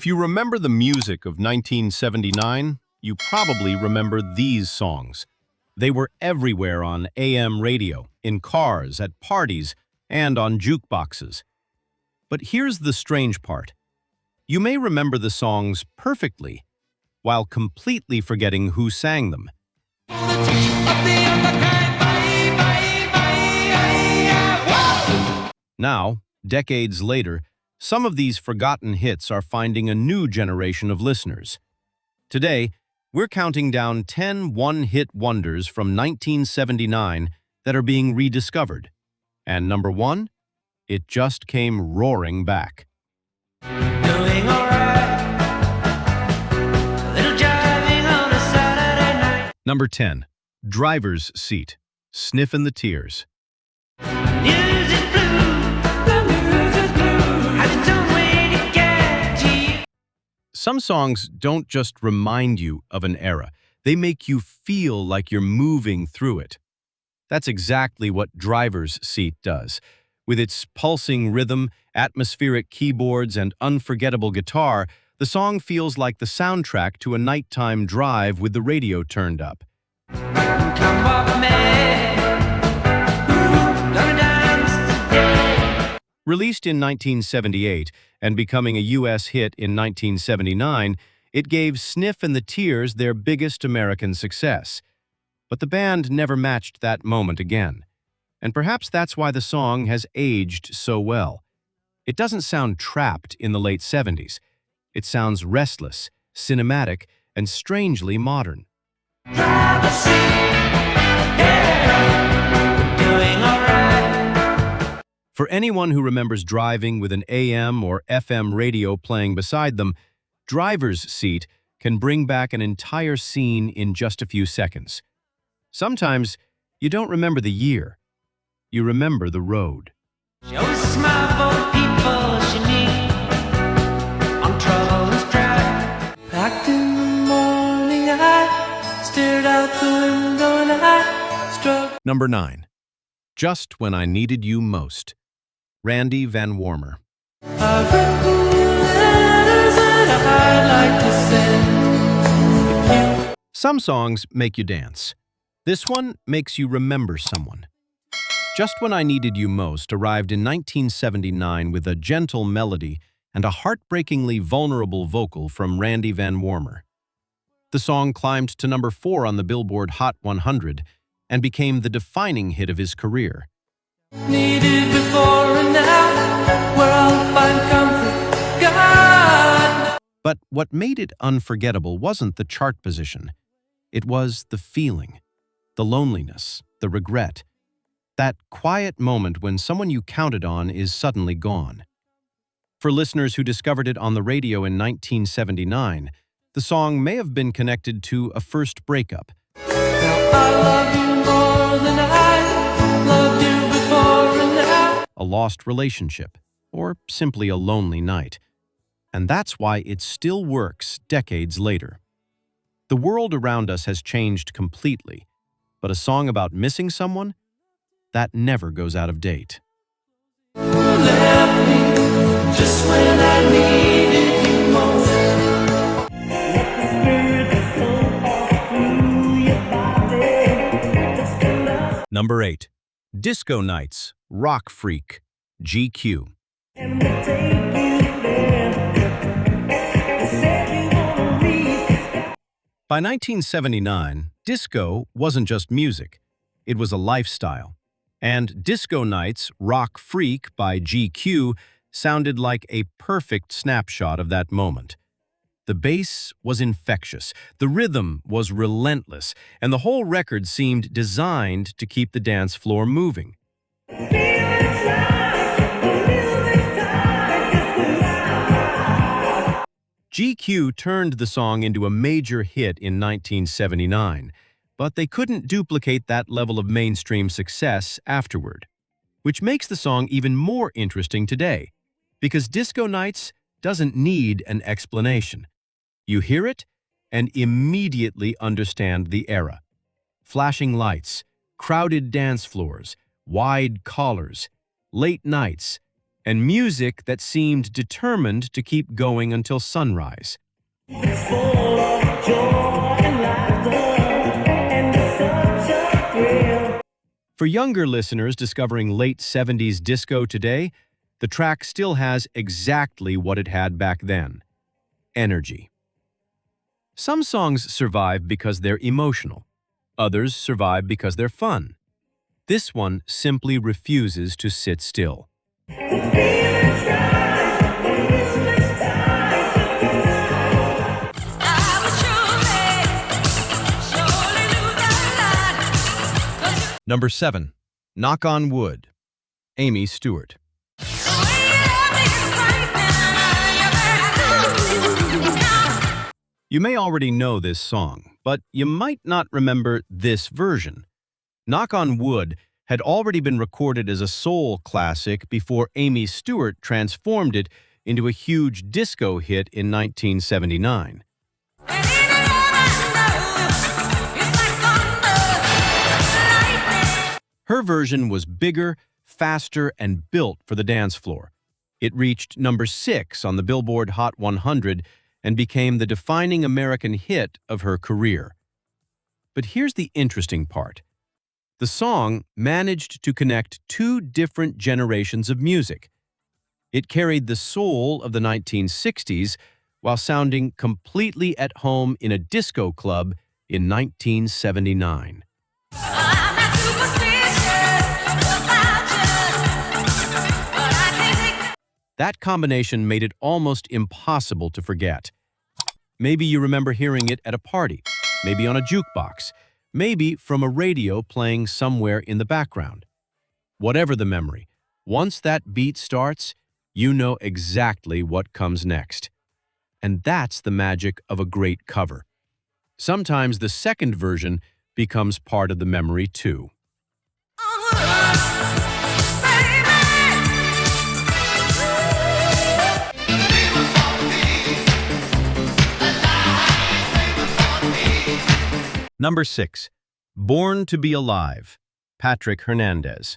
If you remember the music of 1979, you probably remember these songs. They were everywhere on AM radio, in cars, at parties, and on jukeboxes. But here's the strange part. You may remember the songs perfectly, while completely forgetting who sang them. Now, decades later, some of these forgotten hits are finding a new generation of listeners. Today, we're counting down 10 one-hit wonders from 1979 that are being rediscovered. And number one, it just came roaring back. Doing all right. A little driving on a Saturday night. Number 10, Driver's Seat, Sniff and the Tears. News is blue. The news is blue. Had its own way to get to you. Some songs don't just remind you of an era. They make you feel like you're moving through it. That's exactly what Driver's Seat does. With its pulsing rhythm, atmospheric keyboards, and unforgettable guitar, the song feels like the soundtrack to a nighttime drive with the radio turned up. Come up, man. Gonna dance today. Released in 1978 and becoming a U.S. hit in 1979, it gave Sniff and the Tears their biggest American success. But the band never matched that moment again. And perhaps that's why the song has aged so well. It doesn't sound trapped in the late 70s. It sounds restless, cinematic, and strangely modern. Driver's seat. Yeah. Doing all right. For anyone who remembers driving with an AM or FM radio playing beside them, Driver's Seat can bring back an entire scene in just a few seconds. Sometimes you don't remember the year. You remember the road. She always smiled for the people she meet on Troubles Drive. Packed in the morning, I stared out the window and I struck. Number 9, Just When I Needed You Most, Randy VanWarmer. I've written letters that I'd like to send. If you Some songs make you dance. This one makes you remember someone. Just When I Needed You Most arrived in 1979 with a gentle melody and a heartbreakingly vulnerable vocal from Randy VanWarmer. The song climbed to number 4 on the Billboard Hot 100 and became the defining hit of his career. needed before and now, where I'll find comfort, God. But what made it unforgettable wasn't the chart position. It was the feeling, the loneliness, the regret. That quiet moment when someone you counted on is suddenly gone. For listeners who discovered it on the radio in 1979, the song may have been connected to a first breakup, Now I love you more than I loved you before and now. a lost relationship, or simply a lonely night. And that's why it still works decades later. The world around us has changed completely, but a song about missing someone? That never goes out of date. You left me just when I needed you most. Let the spirit that flow off through your body just enough. Number 8, Disco Nights, Rock Freak, GQ. And we'll take you there. They said you wanna reach. By 1979, disco wasn't just music, it was a lifestyle. And Disco Nights, Rock Freak by GQ sounded like a perfect snapshot of that moment. The bass was infectious, the rhythm was relentless, and the whole record seemed designed to keep the dance floor moving. GQ turned the song into a major hit in 1979, but they couldn't duplicate that level of mainstream success afterward. Which makes the song even more interesting today, because Disco Nights doesn't need an explanation. You hear it and immediately understand the era. Flashing lights, crowded dance floors, wide collars, late nights, and music that seemed determined to keep going until sunrise. It's full of joy and laughter, and it's such a thrill. For younger listeners discovering late 70s disco today, the track still has exactly what it had back then: energy. Some songs survive because they're emotional. Others survive because they're fun. This one simply refuses to sit still. The feeling's right, and it's this time. I would surely lose a lot. Number 7. Knock on Wood. Amii, Stewart. The way you love me is frightening. You may already know this song, but you might not remember this version. Knock on Wood had already been recorded as a soul classic before Amii Stewart transformed it into a huge disco hit in 1979. And in the love I know, it's like thunder, lightning. Her version was bigger, faster, and built for the dance floor. It reached number 6 on the Billboard Hot 100 and became the defining American hit of her career. But here's the interesting part. The song managed to connect two different generations of music. It carried the soul of the 1960s while sounding completely at home in a disco club in 1979. I'm not superstitious about you, but I can't take That combination made it almost impossible to forget. Maybe you remember hearing it at a party, maybe on a jukebox, maybe from a radio playing somewhere in the background. Whatever the memory, once that beat starts, you know exactly what comes next. And that's the magic of a great cover. Sometimes the second version becomes part of the memory too. Number 6. Born to Be Alive. Patrick Hernandez.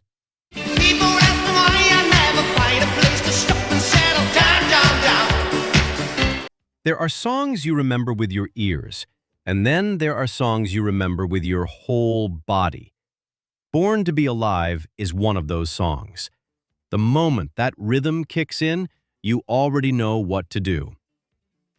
People ask me why I never find a place to stop and settle down. There are songs you remember with your ears, and then there are songs you remember with your whole body. Born to Be Alive is one of those songs. The moment that rhythm kicks in, you already know what to do.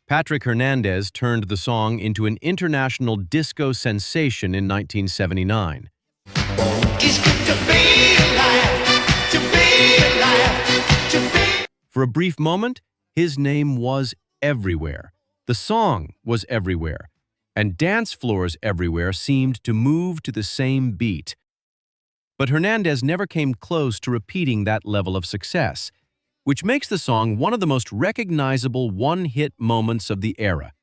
Patrick Hernandez turned the song into an international disco sensation in 1979. It's good to be alive, to be alive, to be. For a brief moment, his name was everywhere. The song was everywhere. And dance floors everywhere seemed to move to the same beat. But Hernandez never came close to repeating that level of success, which makes the song one of the most recognizable one-hit moments of the era.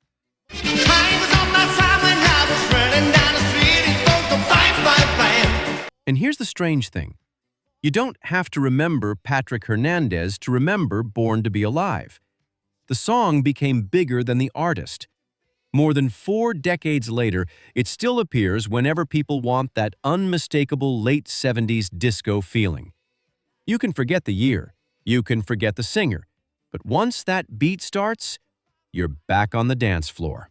Time was on my side when I was running down the street and folks go bang, bang, bang. And here's the strange thing. You don't have to remember Patrick Hernandez to remember Born to Be Alive. The song became bigger than the artist. More than 4 decades later, it still appears whenever people want that unmistakable late 70s disco feeling. You can forget the year, you can forget the singer, but once that beat starts, you're back on the dance floor.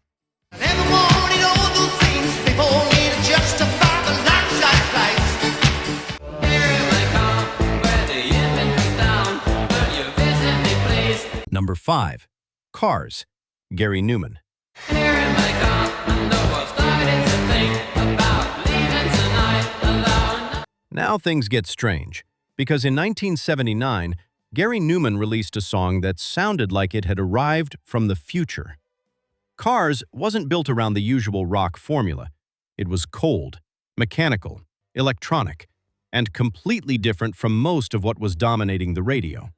Never wanted all those things before me to justify the lights. Number 5. Cars. Gary Numan. Now things get strange, because in 1979, Gary Numan released a song that sounded like it had arrived from the future. Cars wasn't built around the usual rock formula. It was cold, mechanical, electronic, and completely different from most of what was dominating the radio.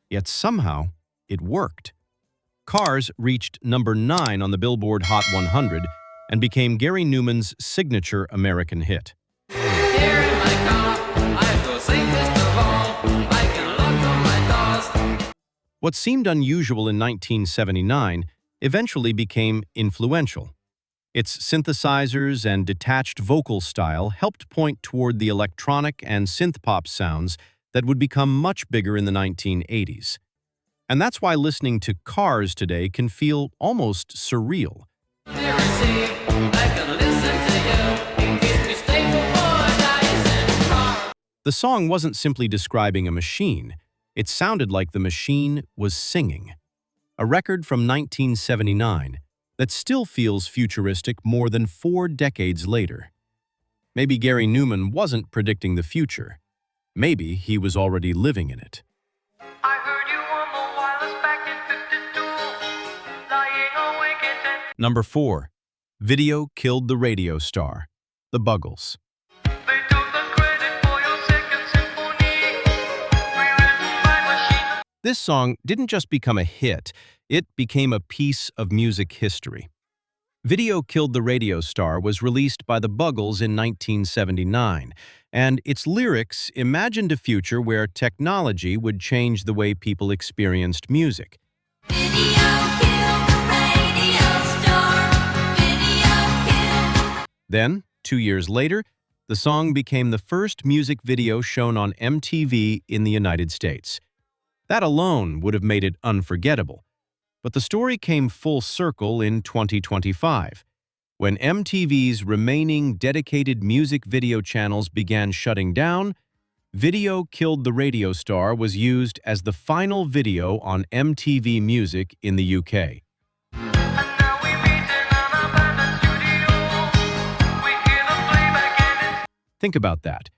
Yet somehow, it worked. Cars reached number 9 on the Billboard Hot 100 and became Gary Numan's signature American hit. What seemed unusual in 1979 eventually became influential. Its synthesizers and detached vocal style helped point toward the electronic and synth-pop sounds that would become much bigger in the 1980s. And that's why listening to Cars today can feel almost surreal. The song wasn't simply describing a machine. It sounded like the machine was singing. A record from 1979 that still feels futuristic more than 4 decades later. Maybe Gary Numan wasn't predicting the future. Maybe he was already living in it. I heard you on the wireless back in 52, lying awake at 10. Number 4. Video Killed the Radio Star, the Buggles. They took the credit for your second symphony, rewritten by machine. This song didn't just become a hit, it became a piece of music history. Video Killed the Radio Star was released by the Buggles in 1979, and its lyrics imagined a future where technology would change the way people experienced music. Video killed the radio star. Video killed. Then, 2 years later, the song became the first music video shown on MTV in the United States. That alone would have made it unforgettable. But the story came full circle in 2025, when MTV's remaining dedicated music video channels began shutting down. Video Killed the Radio Star was used as the final video on MTV Music in the UK. And now we meet in an abandoned studio. We hear the playback and it's Think about that.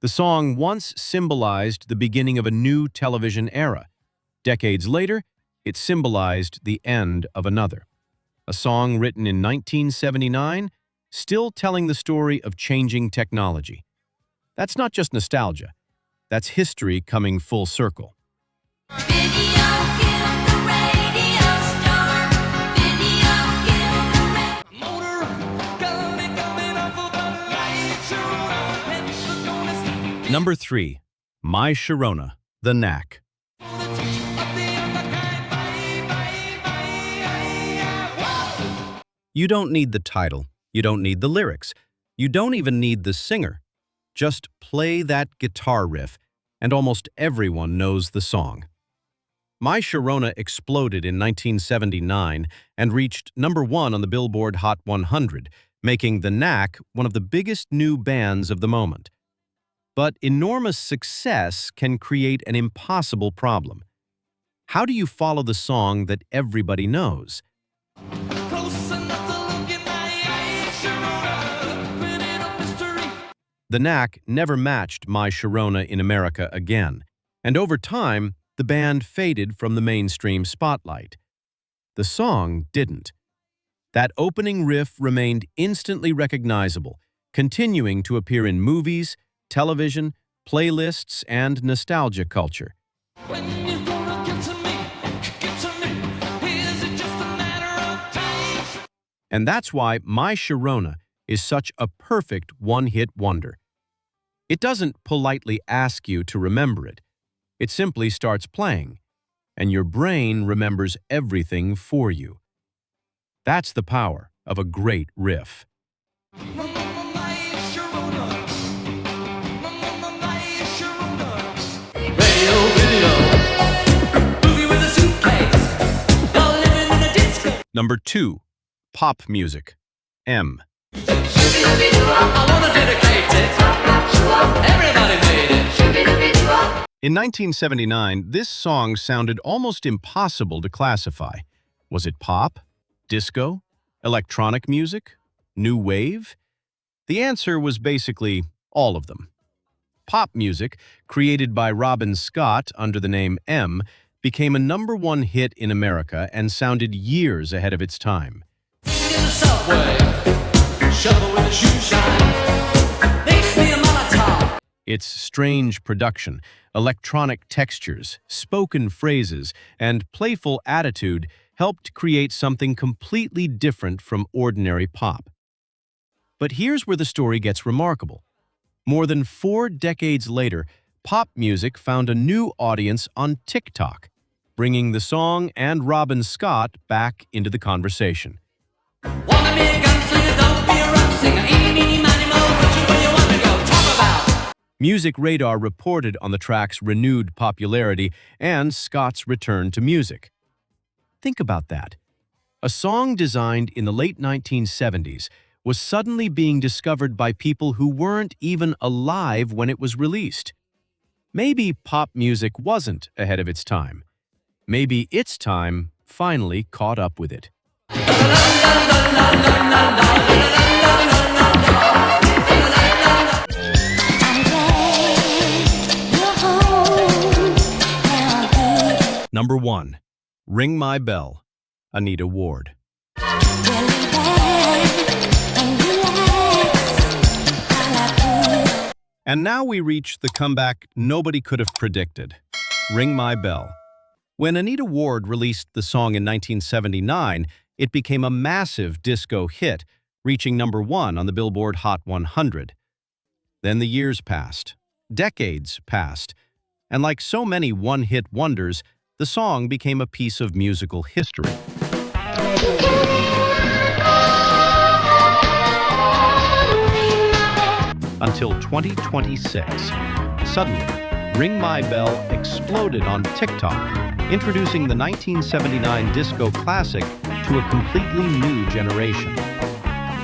The song once symbolized the beginning of a new television era. Decades later, it symbolized the end of another. A song written in 1979, still telling the story of changing technology. That's not just nostalgia. That's history coming full circle. Video killed the radio star. Video killed the radio. motor, got it coming off of a light show. Let's look on this. Number 3. My Sharona, the Knack. You don't need the title. You don't need the lyrics. You don't even need the singer. Just play that guitar riff, and almost everyone knows the song. My Sharona exploded in 1979 and reached number 1 on the Billboard Hot 100, making the Knack one of the biggest new bands of the moment. But enormous success can create an impossible problem. How do you follow the song that everybody knows? Close enough to look in my eyes, Sharona. Put it up mystery. The Knack never matched My Sharona in America again, and over time, the band faded from the mainstream spotlight. The song didn't. That opening riff remained instantly recognizable, continuing to appear in movies, television, playlists, and nostalgia culture. When you gonna get to me? Get to me. Is it just a matter of time? And that's why My Sharona is such a perfect one-hit wonder. It doesn't politely ask you to remember it. It simply starts playing, and your brain remembers everything for you. That's the power of a great riff. My Sharona. My Sharona. Radio video. Movie with a suitcase. Y'all living in a disco. Number 2. Pop music. M. I wanna dedicate it. Everybody made it. In 1979, this song sounded almost impossible to classify. Was it pop, disco, electronic music, new wave? The answer was basically all of them. Pop music, created by Robin Scott under the name M, became a number 1 hit in America and sounded years ahead of its time. In the subway. Shovel with a shoe shine. Makes me a Molotov. Its strange production, electronic textures, spoken phrases, and playful attitude helped create something completely different from ordinary pop. But here's where the story gets remarkable. More than 4 decades later, pop music found a new audience on TikTok, bringing the song and Robin Scott back into the conversation. Wanna be a gunslinger, don't be a rock singer. Eeny, meeny, miny, moe, which way you wanna go? Talk about. Music Radar reported on the track's renewed popularity and Scott's return to music. Think about that. A song designed in the late 1970s was suddenly being discovered by people who weren't even alive when it was released. Maybe pop music wasn't ahead of its time. Maybe its time finally caught up with it. Number 1. Ring My Bell, Anita Ward. And now we reach the comeback nobody could have predicted. Ring My Bell. When Anita Ward released the song in 1979, it became a massive disco hit, reaching number 1 on the Billboard Hot 100. Then the years passed, decades passed, and like so many one-hit wonders, the song became a piece of musical history. Until 2026. Suddenly, Ring My Bell exploded on TikTok, introducing the 1979 disco classic to a completely new generation.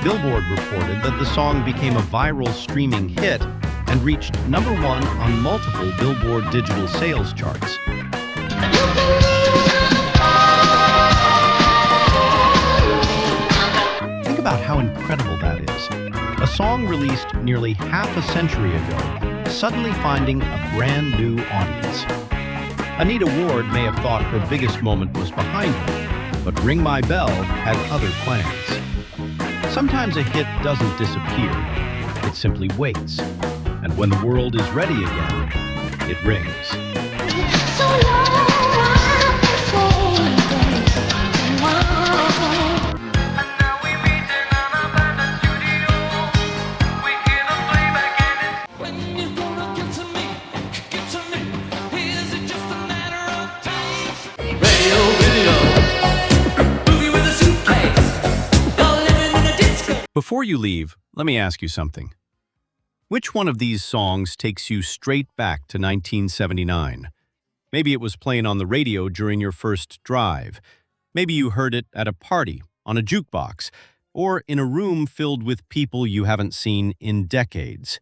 Billboard reported that the song became a viral streaming hit and reached number 1 on multiple Billboard digital sales charts. Think about how incredible that is. A song released nearly half a century ago, suddenly finding a brand new audience. Anita Ward may have thought her biggest moment was behind her, but Ring My Bell had other plans. Sometimes a hit doesn't disappear, it simply waits. And when the world is ready again, it rings. Before you leave, let me ask you something. Which one of these songs takes you straight back to 1979? Maybe it was playing on the radio during your first drive. Maybe you heard it at a party, on a jukebox, or in a room filled with people you haven't seen in decades.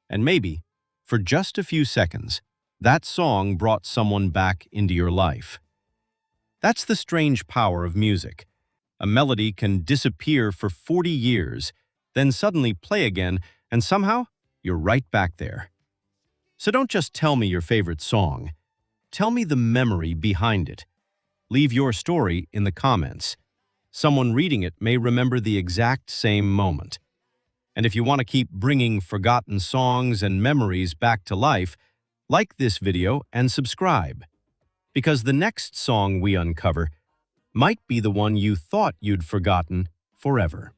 And maybe, for just a few seconds, that song brought someone back into your life. That's the strange power of music. A melody can disappear for 40 years, then suddenly play again, and somehow you're right back there. So don't just tell me your favorite song. Tell me the memory behind it. Leave your story in the comments. Someone reading it may remember the exact same moment. And if you want to keep bringing forgotten songs and memories back to life, like this video and subscribe. Because the next song we uncover might be the one you thought you'd forgotten forever.